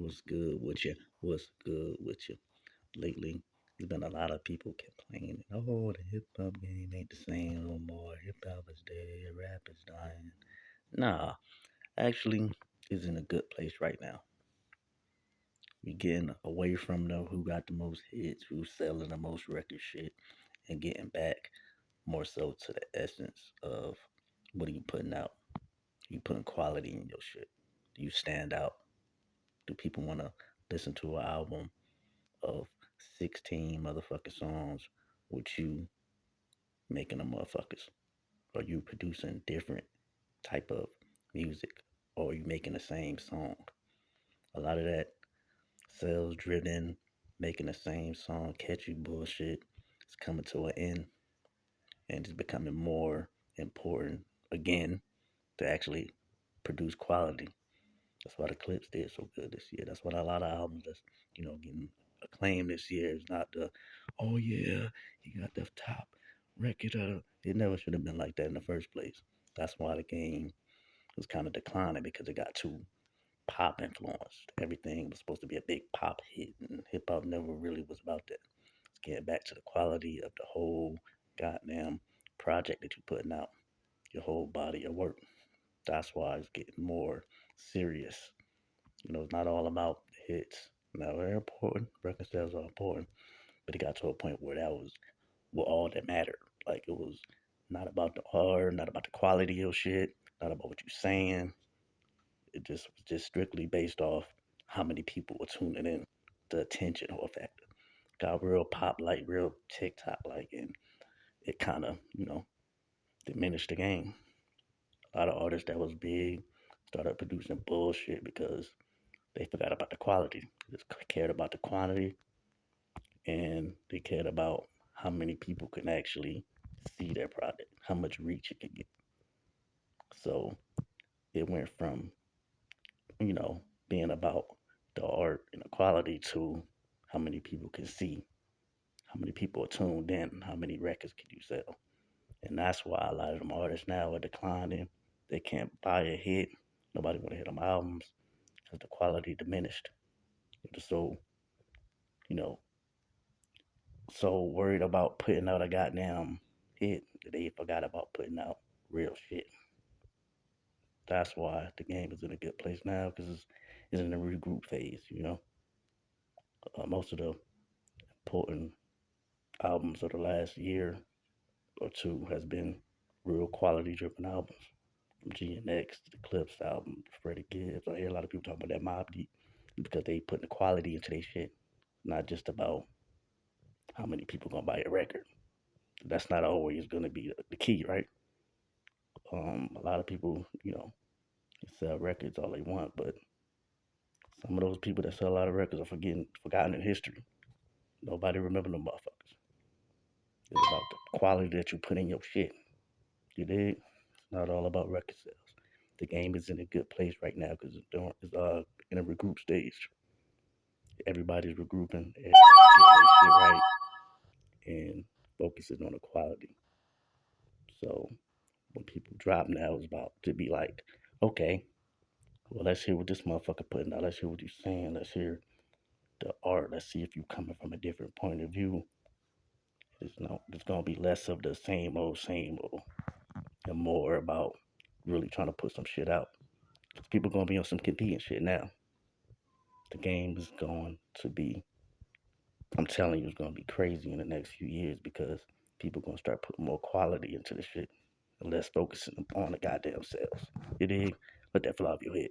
What's good with you? What's good with you? Lately, there's been a lot of people complaining, oh, the hip hop game ain't the same no more. Hip hop is dead, rap is dying. Nah, actually, it's in a good place right now. We getting away from the who got the most hits, who's selling the most record shit, and getting back more so to the essence of what are you putting out? You putting quality in your shit. Do you stand out? Do people want to listen to an album of 16 motherfucking songs with you making them motherfuckers? Are you producing different type of music? Or are you making the same song? A lot of that sales driven, making the same song, catchy bullshit is coming to an end and it's becoming more important again to actually produce quality. That's why the clips did so good this year. That's why a lot of albums that's getting acclaimed this year is not the oh yeah, he got the top record of it never should have been like that in the first place. That's why the game was kind of declining because it got too pop influenced. Everything was supposed to be a big pop hit and hip hop never really was about that. It's getting back to the quality of the whole goddamn project that you're putting out, your whole body of work. That's why it's getting more serious. It's not all about the hits. Now they're important. Record sales are important, but it got to a point where that was all that mattered. Like it was not about the art, not about the quality of your shit, not about what you're saying. It just was just strictly based off how many people were tuning in, the attention or factor. Got real pop like, real TikTok like, and it kind of diminished the game. A lot of artists that was big started producing bullshit because they forgot about the quality. They just cared about the quantity and they cared about how many people can actually see their product, how much reach it can get. So it went from, you know, being about the art and the quality to how many people can see, how many people are tuned in, how many records can you sell. And that's why a lot of them artists now are declining. They can't buy a hit. Nobody want to hit them albums because the quality diminished. They're so, you know, so worried about putting out a goddamn hit that they forgot about putting out real shit. That's why the game is in a good place now because it's in a regroup phase. Most of the important albums of the last year or two has been real quality driven albums. From GNX to the Clips album, Freddie Gibbs. I hear a lot of people talking about that Mob Deep because they putting the quality into their shit, not just about how many people gonna buy a record. That's not always gonna be the key, right? A lot of people, sell records all they want, but some of those people that sell a lot of records are forgotten in history. Nobody remember them motherfuckers. It's about the quality that you put in your shit. You dig? It's not all about record sales. The game is in a good place right now because it's in a regroup stage. Everybody's regrouping, everybody's getting their shit right, and focusing on the quality. So when people drop now, it's about to be like, okay, well, let's hear what this motherfucker putting out. Let's hear what he's saying. Let's hear the art. Let's see if you coming from a different point of view. It's gonna be less of the same old, and more about really trying to put some shit out. 'Cause people gonna be on some competing shit now. The game is going to be, I'm telling you, it's gonna be crazy in the next few years because people gonna start putting more quality into the shit and less focusing on the goddamn sales. You dig? Let that fly off your head.